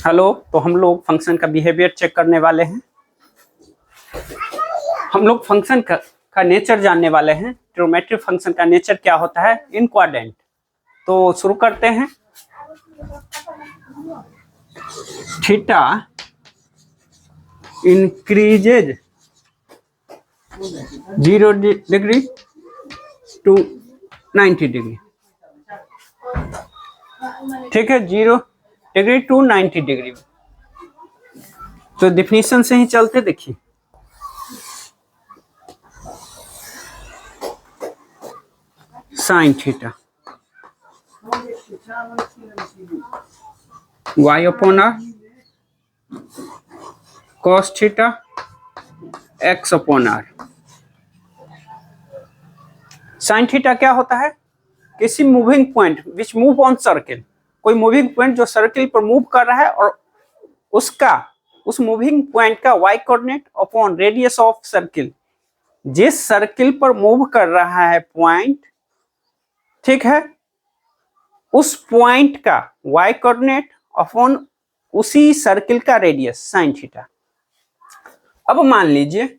Hello, तो हम लोग फंक्शन का बिहेवियर चेक करने वाले हैं। हम लोग फंक्शन का नेचर जानने वाले हैं। ट्रिग्नोमेट्रिक फंक्शन का नेचर क्या होता है, इनक्वाड्रेंट। तो शुरू करते हैं। Theta increases 0 degree to 90 degree. ठीक है, 0 डिग्री टू 90 डिग्री। तो डिफिनीशन से ही चलते, देखिए sine theta y upon r, cos theta x upon r. Sine theta क्या होता है, किसी moving point which move on circle, कोई मूविंग पॉइंट जो सर्किल पर मूव कर रहा है और उस मूविंग पॉइंट का y coordinate upon radius of circle. जिस सर्किल पर मूव कर रहा है पॉइंट, ठीक है, उस पॉइंट का y कोऑर्डिनेट अपॉन उसी सर्किल का रेडियस, साइन थीटा। अब मान लीजिए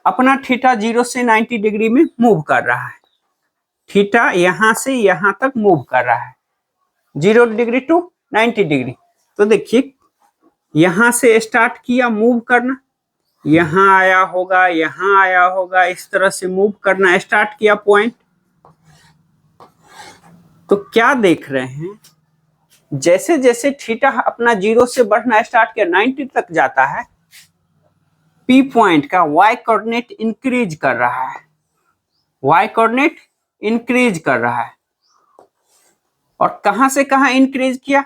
अपना थीटा 0 से 90 डिग्री में मूव कर रहा है। थीटा यहां से यहां तक मूव कर रहा है, 0 डिग्री टू 90 डिग्री। तो देखिए यहां से स्टार्ट किया मूव करना, यहां आया होगा, यहां आया होगा, इस तरह से मूव करना स्टार्ट किया पॉइंट। तो क्या देख रहे हैं, जैसे जैसे थीटा अपना 0 से बढ़ना स्टार्ट किया 90 तक जाता है, पी पॉइंट का y कोऑर्डिनेट इंक्रीज कर रहा है, y कोऑर्डिनेट इंक्रीज कर रहा है। और कहां से कहां इंक्रीज किया,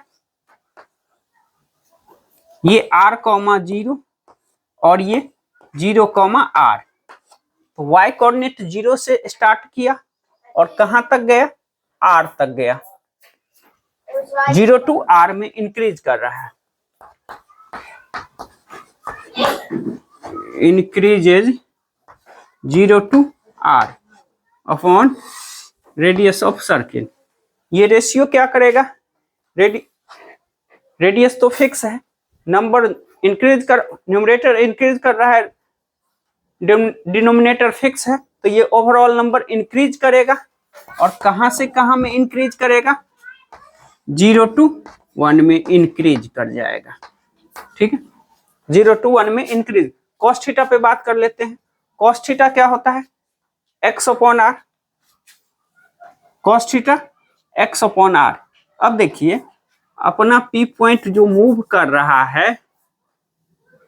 ये r, 0 और ये 0, r। तो y कोऑर्डिनेट 0 से स्टार्ट किया और कहां तक गया, r तक गया, 0 टू r में इंक्रीज कर रहा है। Increases 0 to r upon radius of circle. ये रेशियो क्या करेगा, रेडियस तो फिक्स है, नंबर इंक्रीज कर, न्यूमरेटर इंक्रीज कर रहा है, डिनोमिनेटर फिक्स है, तो ये ओवरऑल नंबर इंक्रीज करेगा। और कहां से कहां में इंक्रीज करेगा, 0 टू 1 में इंक्रीज कर जाएगा। ठीक है, 0 टू 1 में इंक्रीज। कॉस थीटा पे बात कर लेते हैं। कॉस थीटा क्या होता है, x upon r, cos theta x upon r. अब देखिए अपना पी पॉइंट जो मूव कर रहा है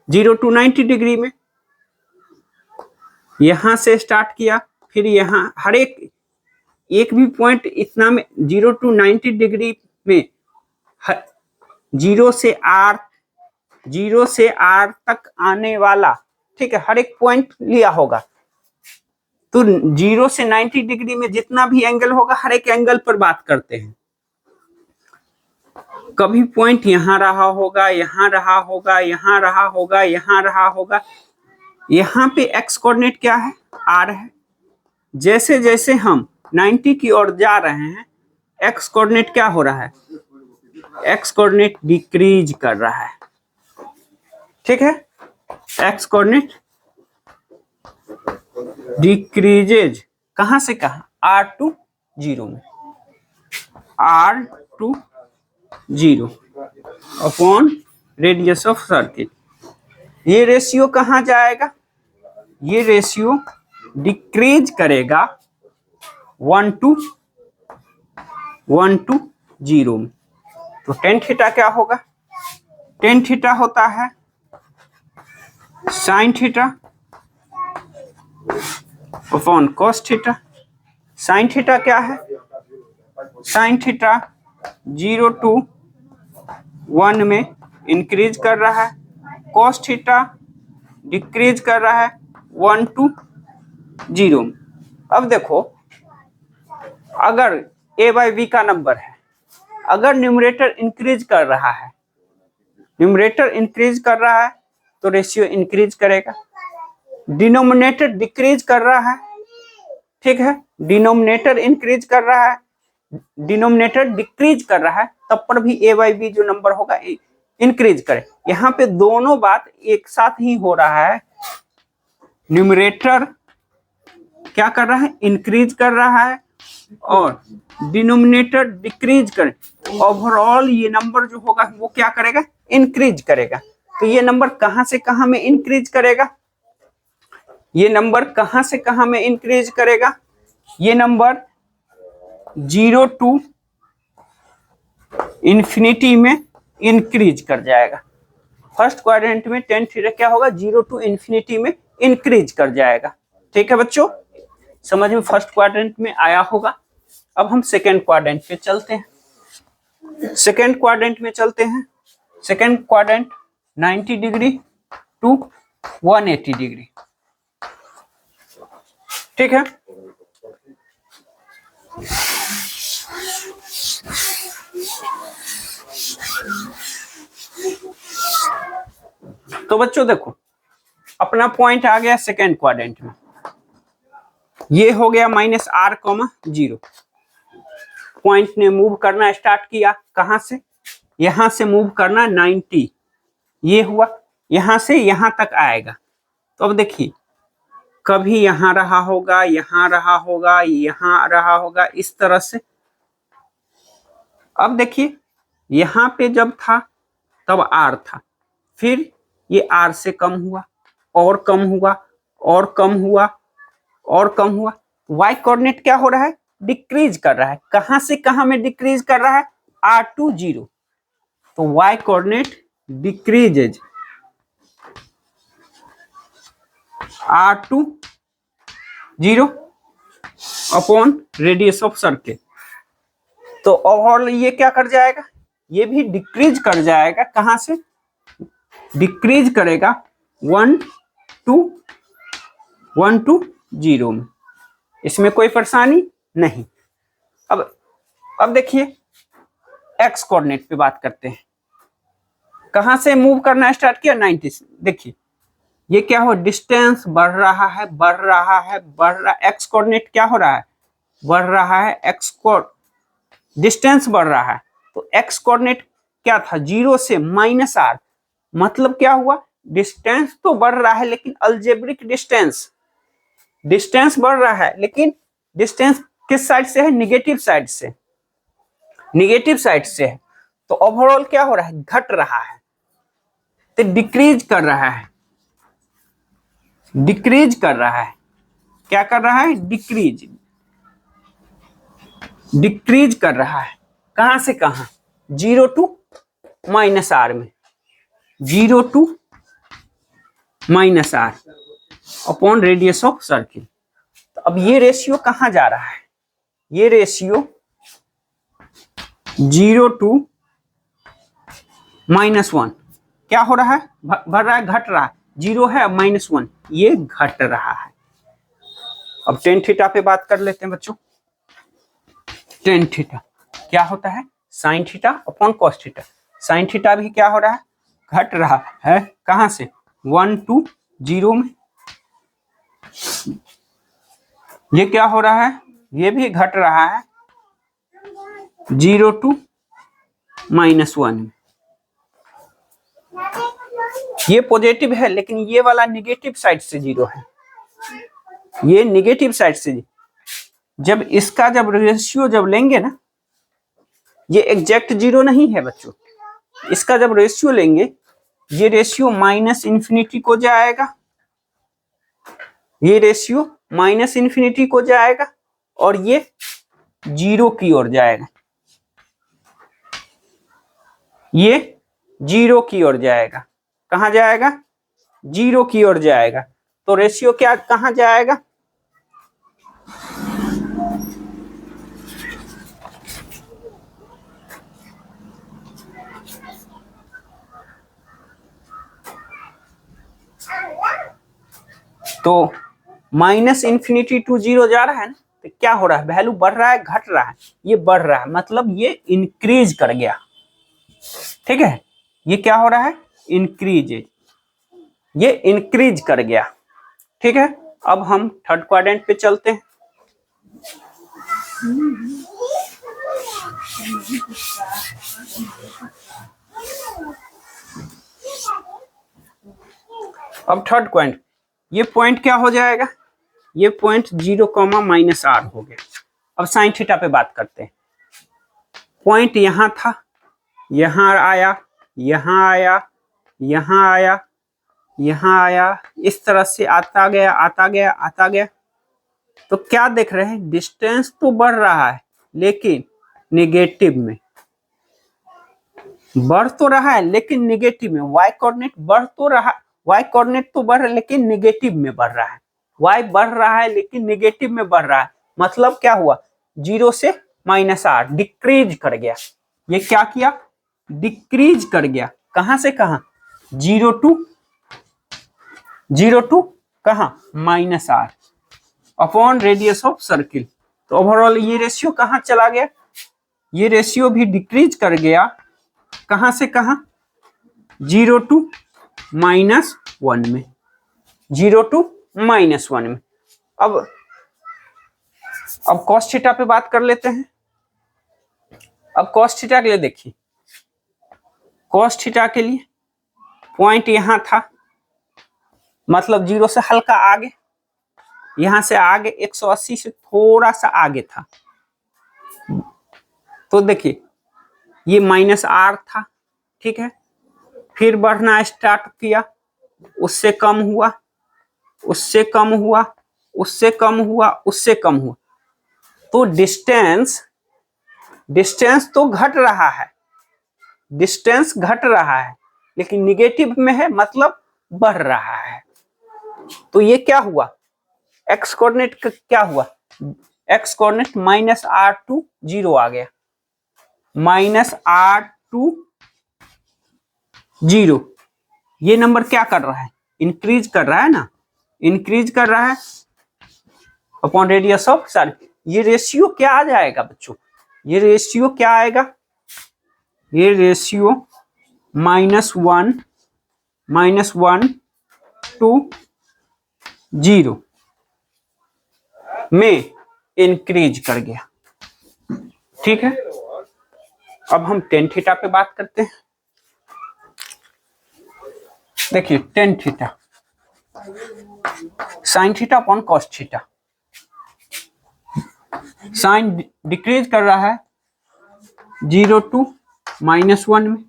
0 टू 90 डिग्री में, यहां से स्टार्ट किया, फिर यहां हर एक भी पॉइंट इतना में 0 टू 90 डिग्री में 0 से r तक आने वाला, ठीक है, हर एक पॉइंट लिया होगा। तो 0 से 90 डिग्री में जितना भी एंगल होगा, हर एक एंगल पर बात करते हैं। कभी पॉइंट यहां रहा होगा, यहां रहा होगा, यहां रहा होगा, यहां रहा होगा। यहां पे x कोऑर्डिनेट क्या है, r है। जैसे जैसे हम 90 की ओर जा रहे हैं, x कोऑर्डिनेट क्या हो रहा है, x कोऑर्डिनेट डिक्रीज कर रहा है। ठीक है, x कोऑर्डिनेट डिक्रीजेज कहां से कहां, r टू 0 में, r to 0 upon radius of circle. ये रेशियो कहां जाएगा, ये रेशियो डिक्रीज करेगा 1 टू 0 में। तो टेन थीटा क्या होगा, टेन थीटा होता है sign theta upon cos theta. Sine theta क्या है, साइन थीटा 0 टू 1 में इंक्रीज कर रहा है, कॉस थीटा डिक्रीज कर रहा है 1 टू 0 में। अब देखो अगर a बाई b का नंबर है, अगर न्यूमरेटर इंक्रीज कर रहा है, न्यूमरेटर इंक्रीज कर रहा है तो रेशियो इंक्रीज करेगा। डिनोमिनेटर डिक्रीज कर रहा है, ठीक है, डिनोमिनेटर इंक्रीज कर रहा है, डिनोमिनेटर डिक्रीज कर रहा है, तब पर भी a बाई b जो नंबर होगा इंक्रीज करे। यहाँ पे दोनों बात एक साथ ही हो रहा है। न्यूमरेटर क्या कर रहा है, इंक्रीज कर रहा है, और डिनोमिनेटर डिक्रीज करे। ओवरऑल ये नंबर जो होगा वो क्या करेगा, इंक्रीज करेगा। तो ये नंबर कहां से कहां में इंक्रीज करेगा, ये नंबर कहां से कहां में इंक्रीज करेगा, ये नंबर 0 टू इंफिनिटी में इंक्रीज कर जाएगा। फर्स्ट क्वाड्रेंट में tan थीटा क्या होगा, 0 टू इंफिनिटी में इंक्रीज कर जाएगा। ठीक है बच्चों, समझ में फर्स्ट क्वाड्रेंट में आया होगा। अब हम सेकेंड क्वाड्रेंट पे चलते हैं। सेकेंड क्वाड्रेंट में चलते हैं। Second quadrant 90 degree to 180 degree. ठीक है, तो बच्चों देखो अपना पॉइंट आ गया सेकेंड क्वाड्रेंट में। ये हो गया -r,0। पॉइंट ने मूव करना स्टार्ट किया, कहां से, यहां से मूव करना 90, ये हुआ, यहां से यहां तक आएगा। तो अब देखिए कभी यहां रहा होगा, यहां रहा होगा, यहां रहा होगा, इस तरह से। अब देखिए यहां पे जब था तब r था, फिर ये r से कम हुआ, और कम हुआ, और कम हुआ, और कम हुआ। y कोऑर्डिनेट क्या हो रहा है, डिक्रीज कर रहा है। कहां से कहां में डिक्रीज कर रहा है, r टू 0। तो y coordinate decreases r to 0 upon radius of circle. तो ओवरऑल ये क्या कर जाएगा, ये भी डिक्रीज कर जाएगा। कहां से डिक्रीज करेगा, 1 टू 0 में। इसमें कोई परेशानी नहीं। अब देखिए एक्स कोऑर्डिनेट पे बात करते हैं। कहां से मूव करना स्टार्ट किया, 90 से। देखिए ये क्या हो, डिस्टेंस बढ़ रहा है, बढ़ रहा है, बढ़ रहा है। एक्स कोऑर्डिनेट क्या हो रहा है, बढ़ रहा है। एक्स को डिस्टेंस बढ़ रहा है। तो एक्स कोऑर्डिनेट क्या था, 0 से -r, मतलब क्या हुआ, डिस्टेंस तो बढ़ रहा है लेकिन अलजेब्रिक डिस्टेंस बढ़ रहा है, लेकिन डिस्टेंस किस साइड से है, निगेटिव साइड से, निगेटिव साइड से है। तो ओवरऑल क्या हो रहा है, घट रहा है, तो डिक्रीज कर रहा है, डिक्रीज कर रहा है। क्या कर रहा है, डिक्रीज, डिक्रीज कर रहा है। कहां से कहां, 0 टू -r में, 0 to -r upon radius of circle. तो अब ये रेशियो कहां जा रहा है, ये रेशियो 0 टू -1 क्या हो रहा है, बढ़ रहा है, घट रहा है। 0 है, -1, ये घट रहा है। अब tan थीटा पे बात कर लेते हैं बच्चों। tan थीटा क्या होता है, sin theta upon cos theta. sin theta भी क्या हो रहा है, घट रहा है। कहां से, 1 टू 0 में। ये क्या हो रहा है, ये भी घट रहा है, 0 टू -1 में। ये पॉजिटिव है लेकिन ये वाला निगेटिव साइड से 0 है, ये निगेटिव साइड से। जब इसका जब रेशियो जब लेंगे ना, ये एग्जैक्ट 0 नहीं है बच्चों। इसका जब रेशियो लेंगे, ये रेशियो -∞ को जाएगा, ये रेशियो -∞ को जाएगा, और ये 0 की ओर जाएगा, ये 0 की ओर जाएगा। कहां जाएगा, 0 की ओर जाएगा। तो रेशियो क्या कहां जाएगा, तो -∞ टू 0 जा रहा है ना, तो क्या हो रहा है, वैल्यू बढ़ रहा है, घट रहा है, ये बढ़ रहा है, मतलब ये इंक्रीज कर गया। ठीक है, ये क्या हो रहा है, इंक्रीज, ये इंक्रीज कर गया। ठीक है, अब हम थर्ड क्वाड्रेंट पे चलते हैं। अब थर्ड पॉइंट, ये पॉइंट क्या हो जाएगा, ये पॉइंट 0, माइनस आर हो गया। अब साइन थीटा पे बात करते हैं। पॉइंट यहां था, यहां आया, यहां आया, यहां आया, यहां आया, इस तरह से आता गया आता गया आता गया। तो क्या देख रहे हैं, डिस्टेंस तो बढ़ रहा है लेकिन निगेटिव में बढ़ तो रहा है, लेकिन निगेटिव में। वाई कोऑर्डिनेट बढ़ तो रहा, वाई कोऑर्डिनेट तो बढ़ रहा है लेकिन निगेटिव में बढ़ रहा है। वाई बढ़ रहा है लेकिन निगेटिव में बढ़ रहा है, मतलब क्या हुआ, 0 से -r, डिक्रीज कर गया। ये क्या किया, डिक्रीज कर गया। कहां से कहां, 0 टू कहां, -r upon radius of circle. तो ओवरऑल ये रेशियो कहां चला गया, ये रेशियो भी डिक्रीज कर गया। कहां से कहां, 0 टू -1 में, 0 टू -1 में। अब cos थीटा पे बात कर लेते हैं। अब cos थीटा के लिए देखिए, cos थीटा के लिए पॉइंट यहां था, मतलब 0 से हल्का आगे, यहां से आगे 180 से थोड़ा सा आगे था। तो देखिए ये -r था, ठीक है, फिर बढ़ना स्टार्ट किया, उससे कम हुआ, उससे कम हुआ, उससे कम हुआ, उससे कम हुआ। तो डिस्टेंस तो घट रहा है, डिस्टेंस घट रहा है लेकिन निगेटिव में है, मतलब बढ़ रहा है। तो ये क्या हुआ, एक्स कोऑर्डिनेट का क्या हुआ, एक्स कोऑर्डिनेट -r2 0 आ गया, -r2 0। ये नंबर क्या कर रहा है, इंक्रीज कर रहा है ना, इंक्रीज कर रहा है अपॉन रेडियस ऑफ सर्किल। ये रेशियो क्या आ जाएगा बच्चों, ये रेशियो क्या आएगा, ये रेशियो -1 टू 0 में इंक्रीज कर गया, ठीक है। अब हम टेन थीटा पे बात करते हैं। देखिए tan theta, sine theta upon cos theta. Sine decrease कर रहा है 0 टू -1 में,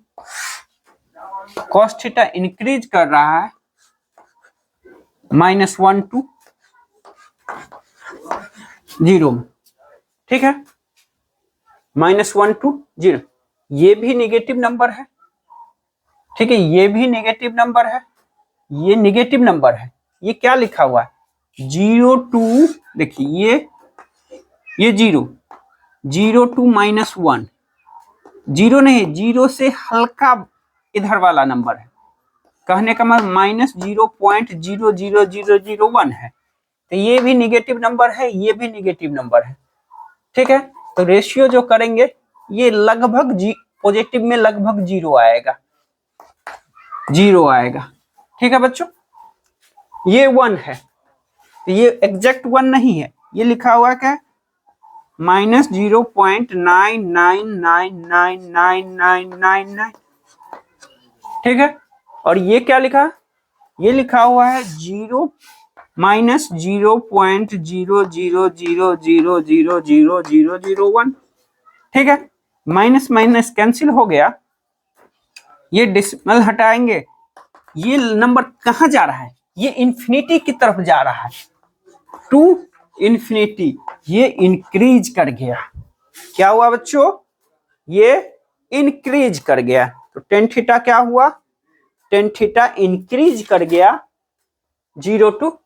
कॉस थीटा इंक्रीज कर रहा है -1 टू 0 में, ठीक है, -1 टू 0। ये भी निगेटिव नंबर है, ठीक है, ये भी निगेटिव नंबर है, ये निगेटिव नंबर है। ये क्या लिखा हुआ है, 0 टू, देखिए ये 0 टू -1, 0 नहीं, 0 से हल्का इधर वाला नंबर है, कहने का मतलब -0.00001 है। तो ये भी निगेटिव नंबर है, ये भी निगेटिव नंबर है, ठीक है। तो रेशियो जो करेंगे ये लगभग पॉजिटिव में लगभग 0 आएगा, 0 आएगा, ठीक है बच्चों। ये 1 है, तो ये एग्जैक्ट 1 नहीं है, ये लिखा हुआ क्या है, -0.99999999, ठीक है। और ये क्या लिखा, ये लिखा हुआ है -0.00000001, ठीक है। माइनस माइनस कैंसिल हो गया, ये डेसिमल हटाएंगे, ये नंबर कहां जा रहा है, ये इंफिनिटी की तरफ जा रहा है, टू इंफिनिटी। ये इंक्रीज कर गया, क्या हुआ बच्चों, ये इंक्रीज कर गया। तो टेन थीटा क्या हुआ, टेन थीटा इंक्रीज कर गया 0 टू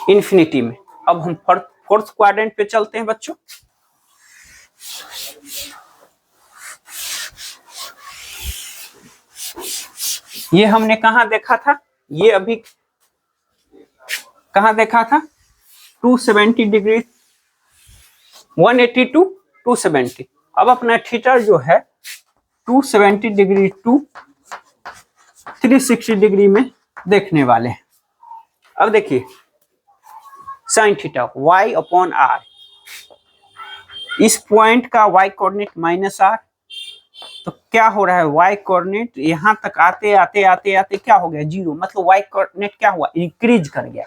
इंफिनिटी में। अब हम फोर्थ क्वाड्रेंट पे चलते हैं बच्चों। ये हमने कहा देखा था, ये अभी कहा देखा था, 270 डिग्री, 180 टू 270। अब अपना थीटा जो है 270 डिग्री टू 360 डिग्री में देखने वाले हैं। अब देखिए sine theta y upon r, इस पॉइंट का y कोऑर्डिनेट -r, तो क्या हो रहा है, y कोऑर्डिनेट यहां तक आते आते आते आते क्या हो गया, 0, मतलब y कोऑर्डिनेट क्या हुआ, इंक्रीज कर गया,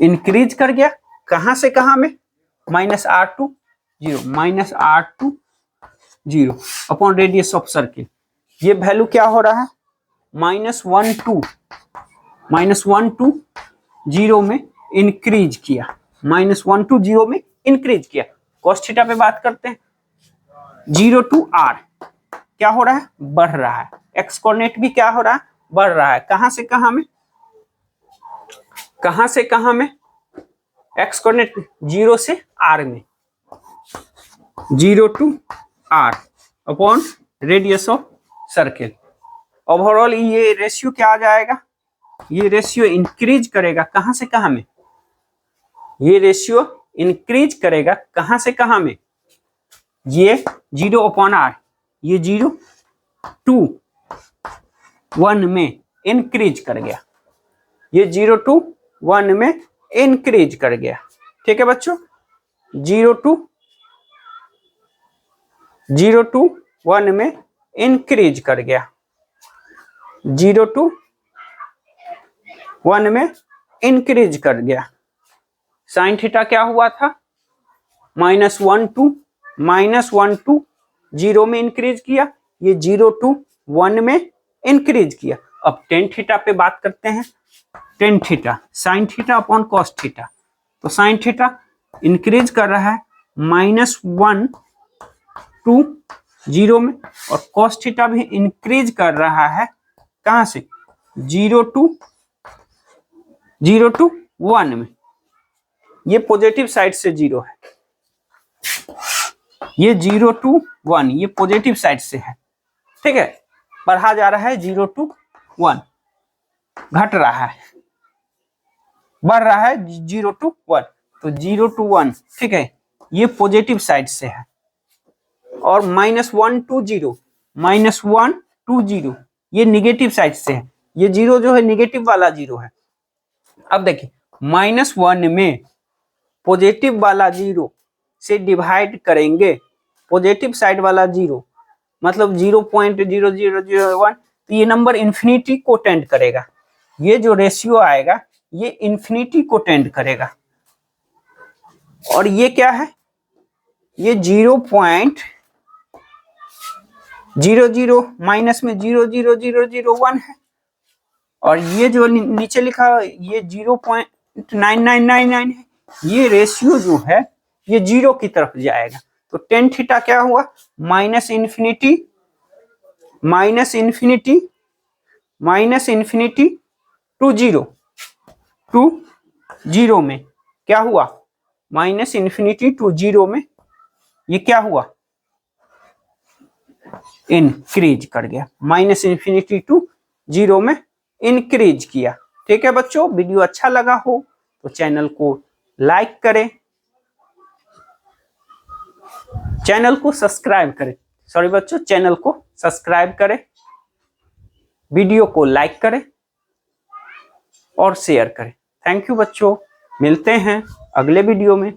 इंक्रीज कर गया कहां से कहां में, -r2 0, -r2 0 upon radius of circle. ये वैल्यू क्या हो रहा है, -1 2 0 में इंक्रीज किया, -1 2 0 में इंक्रीज किया। cos थीटा पे बात करते हैं, 0 to r क्या हो रहा है, बढ़ रहा है, x कोऑर्डिनेट भी क्या हो रहा है, बढ़ रहा है, कहां से कहां में, कहां से कहां में, x कोऑर्डिनेट 0 से r में, 0 to r upon radius of circle. Overall ये रेशियो क्या आ जाएगा, ये रेशियो इंक्रीज करेगा कहां से कहां में, ये रेशियो इंक्रीज करेगा कहां से कहां में, ये 0 अपॉन r, ये 0 to 1 में इंक्रीज कर गया, ये 0 to 1 में इंक्रीज कर गया। ठीक है बच्चों, 0 to 1 में इंक्रीज कर गया, 0 to 1 में इंक्रीज कर गया। साइन थीटा क्या हुआ था, -1 to 0 में इंक्रीज किया, ये 0 to 1 में इंक्रीज किया। अब टेन थीटा पे बात करते हैं, ten theta sine theta upon cos theta. तो साइन थीटा इंक्रीज कर रहा है -1 to 0 में, और कॉस थीटा भी इंक्रीज कर रहा है कहां से, 0 to 1 में। ये पॉजिटिव साइड से 0 है, ये 0 to 1 ये पॉजिटिव साइड से है, ठीक है, बढ़ा जा रहा है 0 to 1, घट रहा है, बढ़ रहा है 0 to 1, तो 0 to 1, ठीक है, ये पॉजिटिव साइड से है, और -1 to 0 ये निगेटिव साइड से है, ये 0 जो है निगेटिव वाला 0 है। अब देखिए -1 में पॉजिटिव वाला 0 से डिवाइड करेंगे, पॉजिटिव साइड वाला 0 मतलब 0.0001, तो ये नंबर इन्फिनिटी को टेंड करेगा, ये जो रेशियो आएगा ये इन्फिनिटी को टेंड करेगा। और ये क्या है, ये 0.00 माइनस में 0.0001 है, और ये जो नीचे लिखा ये 0.9999 है, ये रेशियो जो है ये 0 की तरफ जाएगा। तो टेन थीटा क्या हुआ, माइनस इन्फिनिटी टू 0 में क्या हुआ, -∞ to 0 में ये क्या हुआ, इंक्रीज कर गया, -∞ to 0 में इंक्रीज किया। ठीक है बच्चों, वीडियो अच्छा लगा हो तो चैनल को लाइक करें, चैनल को सब्सक्राइब करें, सॉरी बच्चों, चैनल को सब्सक्राइब करें, वीडियो को लाइक करें और शेयर करें। थैंक यू बच्चों, मिलते हैं अगले वीडियो में।